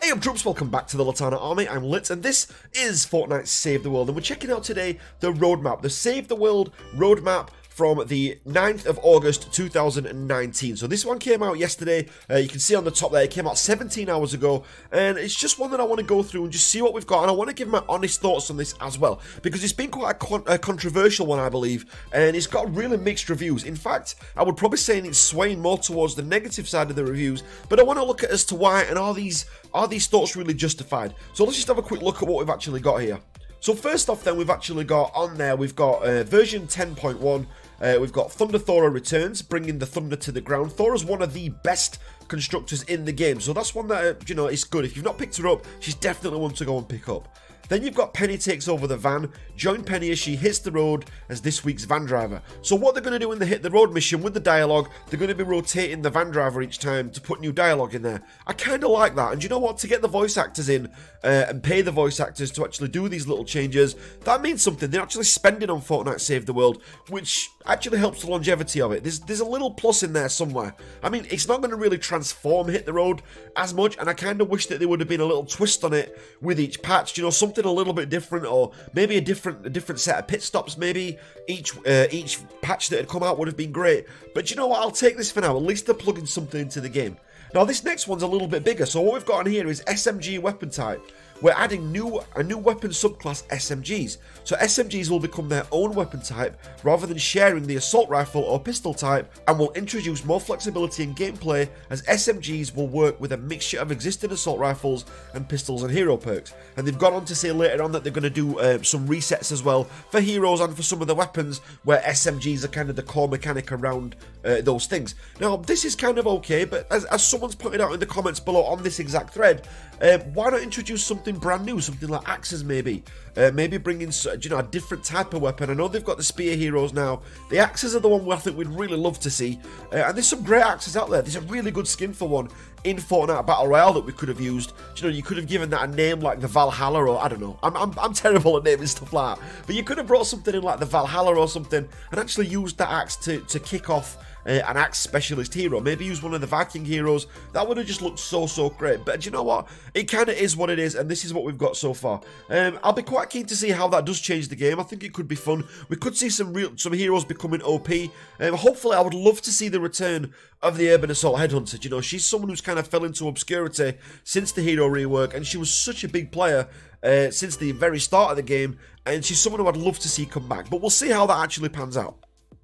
Hey up troops, welcome back to the Litanah Army. I'm Lit and this is Fortnite Save the World, and we're checking out today the roadmap, the Save the World roadmap from the 9th of August 2019. So this one came out yesterday. You can see on the top there, it came out 17 hours ago, and it's just one that I want to go through and just see what we've got, and I want to give my honest thoughts on this as well, because it's been quite a controversial one, I believe, and it's got really mixed reviews. In fact, I would probably say it's swaying more towards the negative side of the reviews, but I want to look at as to why, and are these thoughts really justified? So let's just have a quick look at what we've actually got here. So first off then, we've actually got on there, we've got version 10.1, we've got Thunder Thora returns, bringing the thunder to the ground. Thora's one of the best constructors in the game, so that's one that, you know, is good. If you've not picked her up, she's definitely one to go and pick up. Then you've got Penny takes over the van. Join Penny as she hits the road as this week's van driver. So what they're going to do in the Hit the Road mission with the dialogue, they're going to be rotating the van driver each time to put new dialogue in there. I kind of like that. And you know what? To get the voice actors in and pay the voice actors to actually do these little changes, that means something. They're actually spending on Fortnite Save the World, which actually helps the longevity of it. There's a little plus in there somewhere. I mean, it's not going to really transform Hit the Road as much, and I kind of wish that there would have been a little twist on it with each patch. You know, something a little bit different, or maybe a different set of pit stops. Maybe each patch that had come out would have been great. But you know what? I'll take this for now. At least they're plugging something into the game. Now this next one's a little bit bigger. So what we've got on here is SMG weapon type. We're adding a new weapon subclass, SMGs. So SMGs will become their own weapon type rather than sharing the assault rifle or pistol type, and will introduce more flexibility in gameplay, as SMGs will work with a mixture of existing assault rifles and pistols and hero perks. And they've gone on to say later on that they're going to do some resets as well for heroes and for some of the weapons, where SMGs are kind of the core mechanic around those things. Now this is kind of okay, but as someone's pointed out in the comments below on this exact thread, why not introduce something brand new, something like axes maybe? Maybe bring in, you know, a different type of weapon. I know they've got the spear heroes now. The axes are the one I think we'd really love to see. And there's some great axes out there. There's a really good skin for one in Fortnite Battle Royale that we could have used. You know, you could have given that a name like the Valhalla, or I don't know. I'm terrible at naming stuff like that. But you could have brought something in like the Valhalla or something, and actually used that axe to kick off an axe specialist hero. Maybe use one of the Viking heroes. That would have just looked so great. But you know what? It kind of is what it is, and this is what we've got so far. I'll be quite keen to see how that does change the game. I think it could be fun. We could see some heroes becoming OP. Hopefully, I would love to see the return of the Urban Assault Headhunter. You know, she's someone who's kind of fell into obscurity since the hero rework, and she was such a big player since the very start of the game, and she's someone who I'd love to see come back. But we'll see how that actually pans out.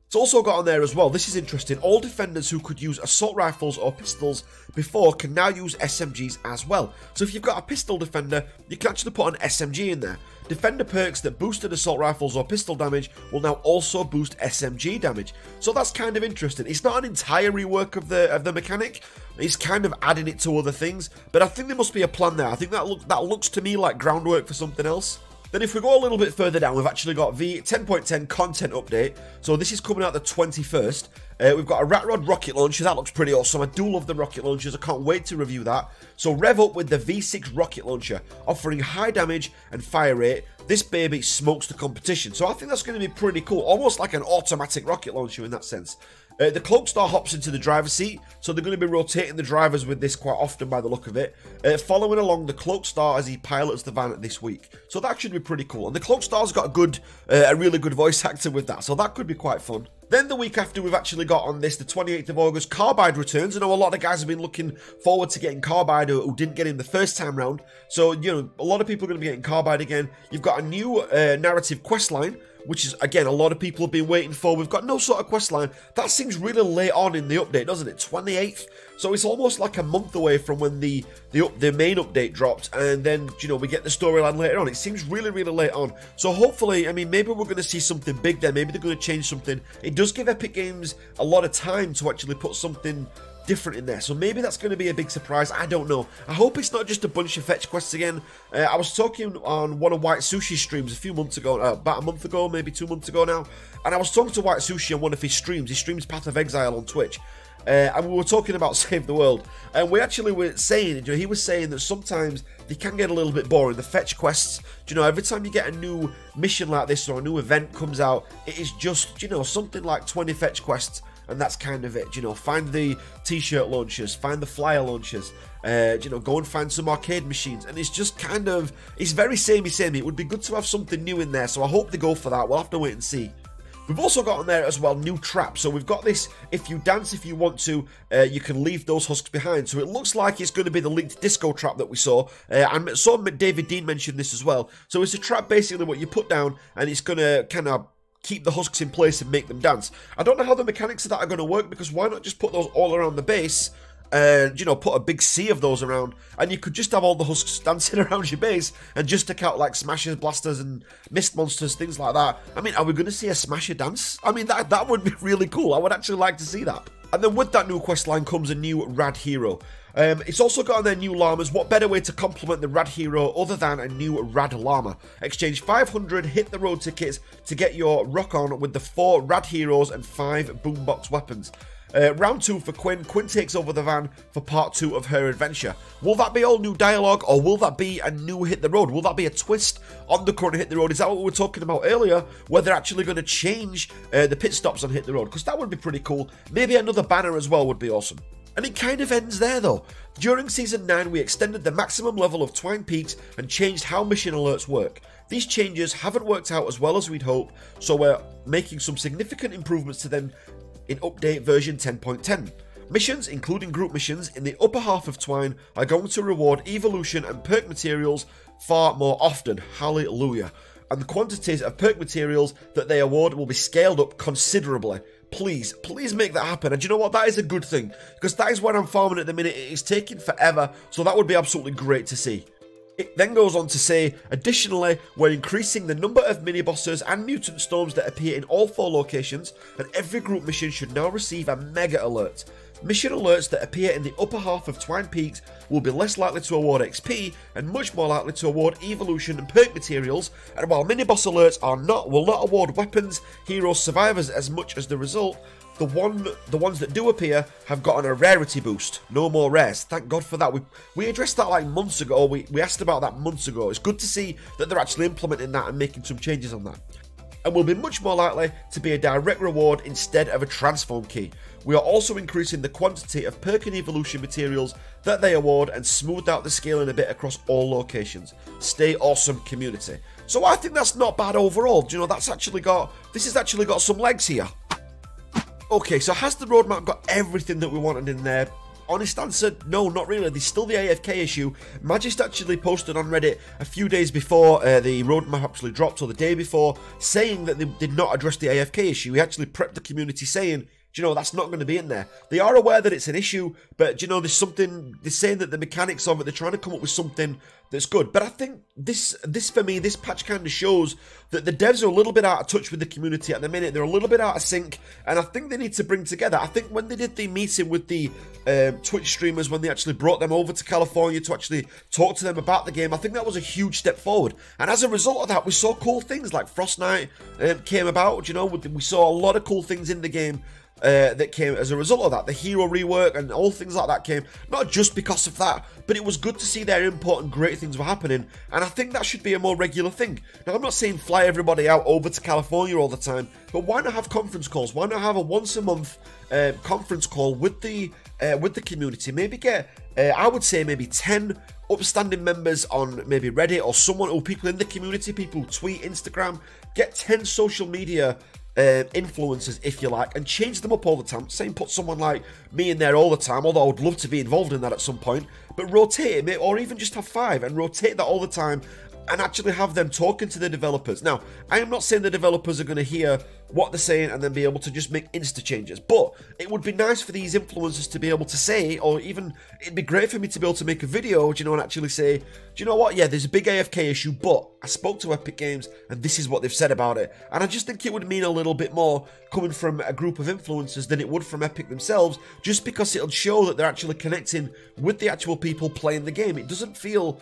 It's also got on there as well, this is interesting, all defenders who could use assault rifles or pistols before can now use SMGs as well. So if you've got a pistol defender, you can actually put an SMG in there. Defender perks that boosted assault rifles or pistol damage will now also boost SMG damage. So that's kind of interesting. It's not an entire rework of the mechanic. It's kind of adding it to other things, but I think there must be a plan there. I think that looks to me like groundwork for something else. Then if we go a little bit further down, we've actually got the 10.10 content update. So this is coming out the 21st. We've got a Rat Rod rocket launcher. That looks pretty awesome. I do love the rocket launchers. I can't wait to review that. So rev up with the V6 rocket launcher, offering high damage and fire rate. This baby smokes the competition. So I think that's going to be pretty cool. Almost like an automatic rocket launcher in that sense. The Cloak Star hops into the driver's seat, so they're going to be rotating the drivers with this quite often by the look of it. Following along the Cloak Star as he pilots the van this week. So that should be pretty cool. And the Cloak Star's got a really good voice actor with that, so that could be quite fun. Then the week after, we've actually got on this, the 28th of August, Carbide returns. I know a lot of guys have been looking forward to getting Carbide who didn't get him the first time round. So, you know, a lot of people are going to be getting Carbide again. You've got a new narrative quest line, which is, again, a lot of people have been waiting for. We've got no sort of quest line. That seems really late on in the update, doesn't it? 28th. So it's almost like a month away from when the main update dropped, and then, you know, we get the storyline later on. It seems really late on. So hopefully, I mean, maybe we're going to see something big there. Maybe they're going to change something. It does give Epic Games a lot of time to actually put something different in there, so maybe that's going to be a big surprise. I don't know. I hope it's not just a bunch of fetch quests again. I was talking on one of White Sushi's streams a few months ago, about a month ago, maybe 2 months ago now, and I was talking to White Sushi on one of his streams. He streams Path of Exile on Twitch, and we were talking about Save the World, and we actually were saying, you know, he was saying that sometimes they can get a little bit boring. The fetch quests, you know, every time you get a new mission like this or a new event comes out, it is just, you know, something like 20 fetch quests, and that's kind of it. You know, find the t-shirt launchers, find the flyer launchers, you know, go and find some arcade machines, and it's just kind of, it's very samey. It would be good to have something new in there, so I hope they go for that. We'll have to wait and see. We've also got on there as well new traps. So we've got this, if you dance, if you want to, you can leave those husks behind. So it looks like it's going to be the linked disco trap that we saw. And saw David Dean mentioned this as well. So it's a trap basically what you put down, and it's going to kind of keep the husks in place and make them dance. I don't know how the mechanics of that are going to work, because why not just put those all around the base and, you know, put a big sea of those around, and you could just have all the husks dancing around your base and just take out like smashers, blasters and mist monsters, things like that. I mean, are we going to see a smasher dance? I mean, that would be really cool. I would actually like to see that. And then with that new quest line comes a new rad hero. It's also got on their new llamas. What better way to complement the rad hero other than a new rad llama? Exchange 500 hit the road tickets to get your rock on with the 4 rad heroes and 5 boombox weapons. Round 2 for Quinn. Quinn takes over the van for part 2 of her adventure. Will that be all new dialogue, or will that be a new Hit the Road? Will that be a twist on the current Hit the Road? Is that what we were talking about earlier, where they're actually going to change the pit stops on Hit the Road? Because that would be pretty cool. Maybe another banner as well would be awesome. And it kind of ends there though. During Season 9 we extended the maximum level of Twine Peaks and changed how mission alerts work. These changes haven't worked out as well as we'd hope, so we're making some significant improvements to them in update version 10.10. Missions, including group missions, in the upper half of Twine are going to reward evolution and perk materials far more often. Hallelujah. And the quantities of perk materials that they award will be scaled up considerably. Please, please make that happen. And you know what? That is a good thing, because that is where I'm farming at the minute. It is taking forever, so that would be absolutely great to see. It then goes on to say, additionally, we're increasing the number of mini-bosses and mutant storms that appear in all 4 locations, and every group mission should now receive a mega alert. Mission alerts that appear in the upper half of Twine Peaks will be less likely to award XP and much more likely to award evolution and perk materials, and while mini-boss alerts will not award weapons, heroes, survivors as much as the result, the ones that do appear have gotten a rarity boost. No more rares. Thank God for that. We addressed that like months ago. We asked about that months ago. It's good to see that they're actually implementing that and making some changes on that. And will be much more likely to be a direct reward instead of a transform key. We are also increasing the quantity of perk and evolution materials that they award and smoothed out the scaling a bit across all locations. Stay awesome, community. So I think that's not bad overall. Do you know, this has actually got some legs here. Okay, so has the roadmap got everything that we wanted in there? Honest answer, no, not really. There's still the AFK issue. Magist actually posted on Reddit a few days before the roadmap actually dropped, or the day before, saying that they did not address the AFK issue. He actually prepped the community saying, do you know, that's not going to be in there. They are aware that it's an issue, but do you know, there's something, they're saying that the mechanics of it, they're trying to come up with something that's good. But I think this for me, this patch kind of shows that the devs are a little bit out of touch with the community at the minute. They're a little bit out of sync, and I think they need to bring together. I think when they did the meeting with the Twitch streamers, when they actually brought them over to California to actually talk to them about the game, I think that was a huge step forward. And as a result of that, we saw cool things like Frostnite came about. You know, we saw a lot of cool things in the game that came as a result of that. The hero rework and all things like that came, not just because of that, but it was good to see their input and great things were happening, and I think that should be a more regular thing. Now, I'm not saying fly everybody out over to California all the time, but why not have conference calls? Why not have a once a month conference call with the community? Maybe get, I would say maybe 10 upstanding members on maybe Reddit or someone, or people in the community, people who tweet, Instagram, get 10 social media influencers, if you like, and change them up all the time. Saying put someone like me in there all the time, although I would love to be involved in that at some point, but rotate it, or even just have 5 and rotate that all the time and actually have them talking to the developers. Now, I am not saying the developers are going to hear what they're saying and then be able to just make insta changes, but it would be nice for these influencers to be able to say, or even it'd be great for me to be able to make a video, do you know, and actually say, do you know what, yeah, there's a big AFK issue, but I spoke to Epic Games and this is what they've said about it. And I just think it would mean a little bit more coming from a group of influencers than it would from Epic themselves, just because it'll show that they're actually connecting with the actual people playing the game. It doesn't feel...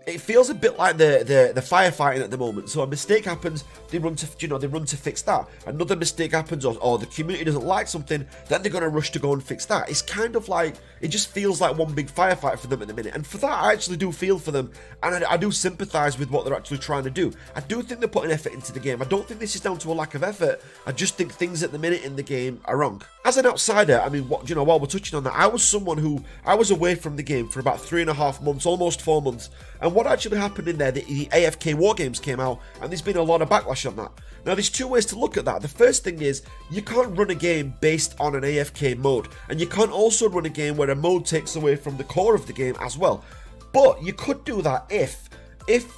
It feels a bit like the firefighting at the moment. So a mistake happens, they run to, you know, they run to fix that. Another mistake happens, or the community doesn't like something, then they're going to rush to go and fix that. It's kind of like It just feels like one big firefight for them at the minute. And for that, I actually do feel for them, and I do sympathise with what they're actually trying to do. I do think they're putting effort into the game. I don't think this is down to a lack of effort. I just think things at the minute in the game are wrong. As an outsider, I mean, while we're touching on that, I was someone who, I was away from the game for about 3.5 months, almost 4 months. And what actually happened in there, the AFK War Games came out, and there's been a lot of backlash on that. Now, there's two ways to look at that. The first thing is, you can't run a game based on an AFK mode, and you can't also run a game where a mode takes away from the core of the game as well. But you could do that if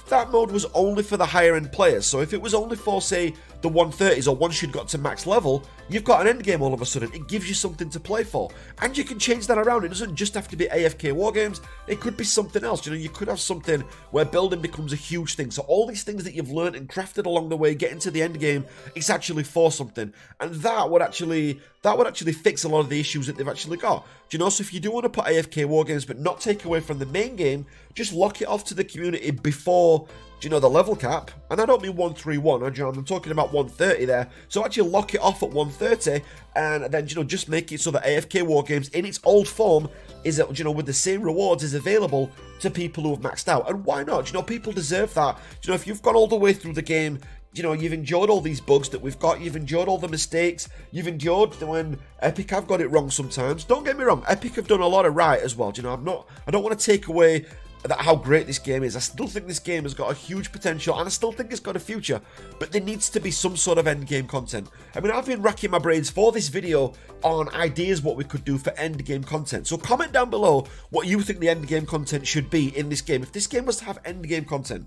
that mode was only for the higher end players. So if it was only for, say, the 130s, or once you'd got to max level, you've got an end game all of a sudden. It gives you something to play for, and you can change that around. It doesn't just have to be AFK War Games. It could be something else. You know, you could have something where building becomes a huge thing. So all these things that you've learned and crafted along the way, getting to the end game, it's actually for something, and that would actually fix a lot of the issues that they've actually got. Do you know? So if you do want to put AFK War Games but not take away from the main game, just lock it off to the community before, do you know, the level cap. And I don't mean 131, I'm talking about 130 there. So actually lock it off at 130, and then, you know, just make it so that AFK War Games in its old form is, you know, with the same rewards, is available to people who have maxed out. And why not? Do you know, people deserve that. Do you know, if you've gone all the way through the game, you know, you've enjoyed all these bugs that we've got, you've enjoyed all the mistakes, you've enjoyed when Epic have got it wrong sometimes. Don't get me wrong, Epic have done a lot of right as well. Do you know, I don't want to take away that how great this game is. I still think this game has got a huge potential, and I still think it's got a future, but there needs to be some sort of end game content. I mean, I've been racking my brains for this video on ideas what we could do for end game content. So comment down below what you think the end game content should be in this game, if this game was to have end game content.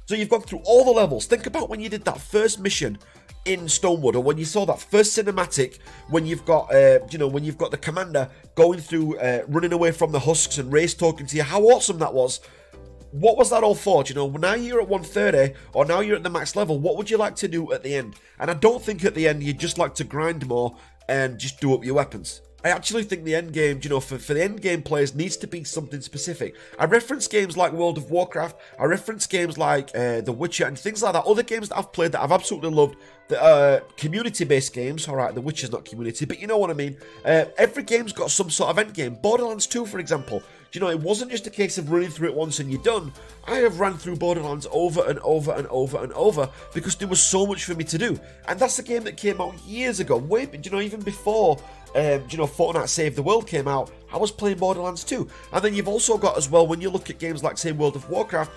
So you've gone through all the levels. Think about when you did that first mission in Stonewood, or when you saw that first cinematic, when you've got, you know, when you've got the commander going through, running away from the husks, and Ray's talking to you, how awesome that was. What was that all for? Do you know, now you're at 130, or now you're at the max level, what would you like to do at the end? And I don't think at the end you'd just like to grind more and just do up your weapons. I actually think the end game, you know, for the end game players needs to be something specific. I reference games like World of Warcraft, I reference games like The Witcher and things like that, other games that I've played that I've absolutely loved, the community-based games. Alright, The Witcher's not community, but you know what I mean. Every game's got some sort of end game. Borderlands 2, for example, you know, it wasn't just a case of running through it once and you're done. I have ran through Borderlands over and over and over and over because there was so much for me to do. And that's a game that came out years ago, way, you know, even before, you know, Fortnite Save the World came out, I was playing Borderlands 2. And then you've also got as well, when you look at games like, say, World of Warcraft,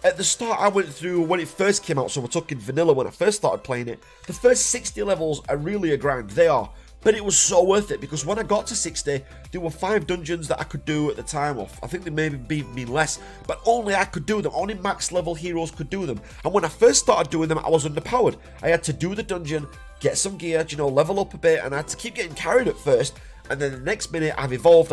at the start I went through, when it first came out, so we're talking vanilla when I first started playing it, the first 60 levels are really a grind, they are. But it was so worth it, because when I got to 60, there were 5 dungeons that I could do at the time, or I think there may be less, but only I could do them. Only max level heroes could do them. And when I first started doing them, I was underpowered. I had to do the dungeon, get some gear, you know, level up a bit, and I had to keep getting carried at first. And then the next minute, I've evolved,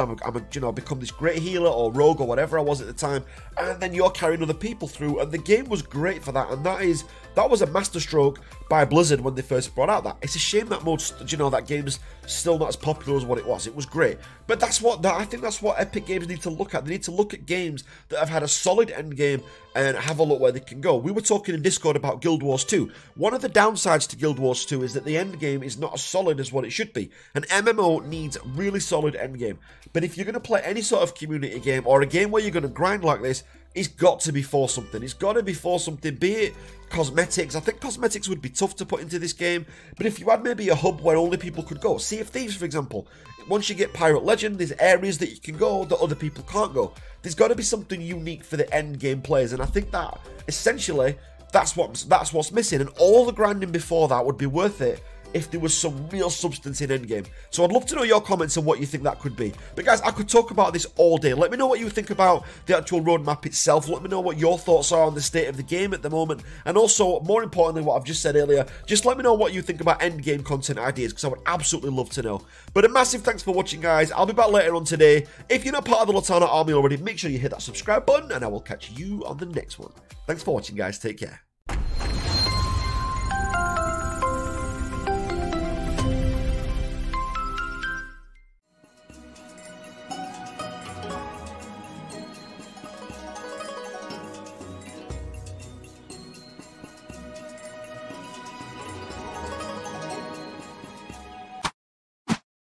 you know, become this great healer or rogue or whatever I was at the time, and then you're carrying other people through, and the game was great for that, and that was a masterstroke by Blizzard when they first brought out that. It's a shame that mode, you know, that game's still not as popular as what it was. It was great, but I think that's what Epic Games need to look at. They need to look at games that have had a solid end game and have a look where they can go. We were talking in Discord about Guild Wars 2. One of the downsides to Guild Wars 2 is that the end game is not as solid as what it should be. An MMO needs a really solid end game, but if you're going to play any sort of community game or a game where you're going to grind like this, it's got to be for something. It's got to be for something, be it cosmetics. I think cosmetics would be tough to put into this game, but if you had maybe a hub where only people could go, Sea of Thieves, for example, once you get Pirate Legend, there's areas that you can go that other people can't go. There's got to be something unique for the end game players, and I think that essentially that's what's missing, and all the grinding before that would be worth it if there was some real substance in endgame. So I'd love to know your comments on what you think that could be. But guys, I could talk about this all day. Let me know what you think about the actual roadmap itself. Let me know what your thoughts are on the state of the game at the moment. And also, more importantly, what I've just said earlier, just let me know what you think about endgame content ideas, because I would absolutely love to know. But a massive thanks for watching, guys. I'll be back later on today. If you're not part of the Litanah Army already, make sure you hit that subscribe button, and I will catch you on the next one. Thanks for watching, guys. Take care.